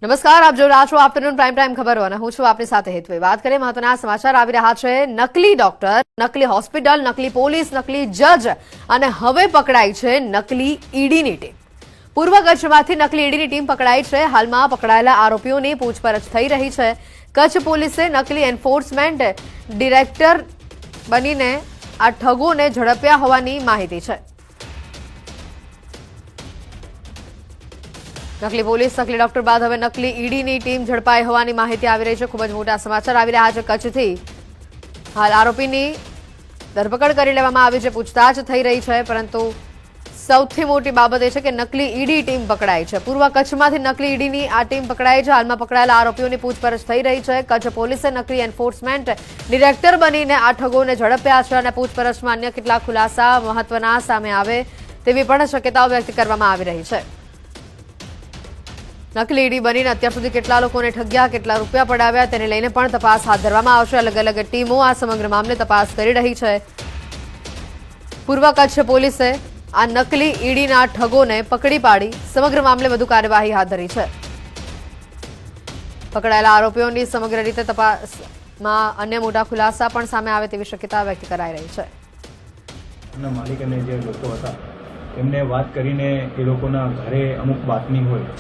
નમસ્કાર, આપ જોઈ રહ્યા છો આફ્ટરનૂન પ્રાઇમ ટાઈમ ખબરો અને હું છું આપની સાથે હેતુ। વાત કરીએ મહત્વના સમાચાર આવી રહ્યા છે। નકલી ડોક્ટર, નકલી હોસ્પિટલ, નકલી પોલીસ, નકલી જજ અને હવે પકડાઈ છે નકલી ઈડીની ટીમ। પૂર્વ કચ્છમાંથી નકલી ઈડીની ટીમ પકડાઈ છે। હાલમાં પકડાયેલા આરોપીઓની પૂછપરછ થઈ રહી છે। કચ્છ પોલીસે નકલી એન્ફોર્સમેન્ટ ડિરેક્ટર બનીને આ ઠગોને ઝડપ્યા હોવાની માહિતી છે। નકલી પોલીસ, નકલી ડોક્ટર બાદ હવે નકલી ઈડીની ટીમ ઝડપાઈ હોવાની માહિતી આવી રહી છે। ખૂબ જ મોટા સમાચાર આવી રહ્યા છે કચ્છથી। હાલ આરોપીની ધરપકડ કરી લેવામાં આવી છે, પૂછતાછ થઈ રહી છે, પરંતુ સૌથી મોટી બાબત એ છે કે નકલી ઈડી ટીમ પકડાઈ છે। પૂર્વ કચ્છમાંથી નકલી ઈડીની આ ટીમ પકડાઈ છે। હાલમાં પકડાયેલા આરોપીઓની પૂછપરછ થઈ રહી છે। કચ્છ પોલીસે નકલી એન્ફોર્સમેન્ટ ડિરેક્ટર બનીને આ ઠગોને ઝડપ્યા છે અને પૂછપરછમાં અન્ય કેટલાક ખુલાસા મહત્વના સામે આવે તેવી પણ શક્યતાઓ વ્યક્ત કરવામાં આવી રહી છે। નકલી ઈડી બનીને અત્યાર સુધી કેટલા લોકોને ઠગ્યા, કેટલા રૂપિયા પડાવ્યા તેને લઈને પણ તપાસ હાથ ધરવામાં આવશે। અલગ અલગ ટીમો આ સમગ્ર મામલે તપાસ કરી રહી છે। પૂર્વ કચ્છ પોલીસે આ નકલી ઈડીના ઠગોને પકડી પાડી સમગ્ર મામલે વધુ કાર્યવાહી હાથ ધરી છે। પકડાયેલા આરોપીઓની સમગ્ર રીતે તપાસમાં અન્ય મોટા ખુલાસા પણ સામે આવે તેવી શક્યતા વ્યક્ત કરાઈ રહી છે। માલિક અને જે લોકો હતા એમને વાત કરીને એ લોકોના ઘરે અમુક બાતમી હોય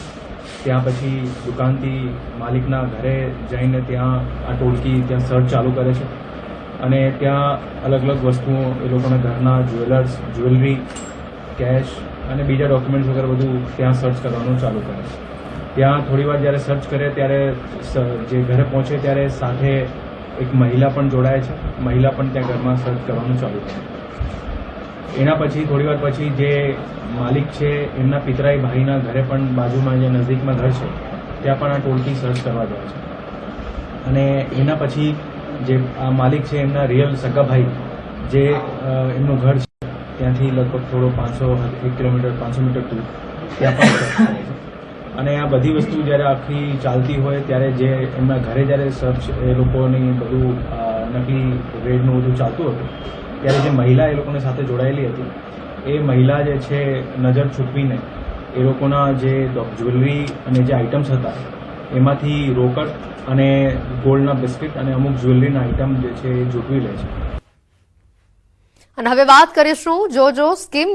ત્યાં પછી દુકાનથી માલિકના ઘરે જઈને ત્યાં આ ટોળકી ત્યાં સર્ચ ચાલુ કરે છે અને ત્યાં અલગ અલગ વસ્તુઓ એ લોકોના ઘરના જ્વેલરી, કેશ અને બીજા ડોક્યુમેન્ટ્સ વગેરે બધું ત્યાં સર્ચ કરવાનું ચાલુ કરે છે। ત્યાં થોડીવાર જ્યારે સર્ચ કરે ત્યારે જે ઘરે પહોંચે ત્યારે સાથે એક મહિલા પણ જોડાય છે। મહિલા પણ ત્યાં ઘરમાં સર્ચ કરવાનું ચાલુ કરે છે। એના પછી થોડીવાર પછી જે માલિક છે એમના પિતરાઈ ભાઈના ઘરે પણ બાજુમાં જે નજીકમાં ઘર છે ત્યાં પણ આ ટોળકી સર્ચ કરવા જાય છે અને એના પછી જે આ માલિક છે એમના રિયલ સગા ભાઈ જે એમનું ઘર છે ત્યાંથી લગભગ થોડો 1 કિલોમીટર 500 મીટર દૂર ત્યાં પણ સર્ચ કરે છે અને આ બધી વસ્તુ જ્યારે આખી ચાલતી હોય ત્યારે જે એમના ઘરે જ્યારે સર્ચ એ લોકોની બધું નકલી રેડનું બધું ચાલતું હતું ત્યારે જે મહિલા એ લોકોની સાથે જોડાયેલી હતી એ મહિલા જે છે નજર છૂટવીને એ લોકોના જે જ્વેલરી અને જે આઇટમ્સ હતા એમાંથી રોકડ અને ગોલ્ડના બિસ્કિટ અને અમુક જ્વેલરીના આઇટમ જે છે એ ઝૂંટવી લે છે। અને હવે વાત કરીશું જો સ્કીમ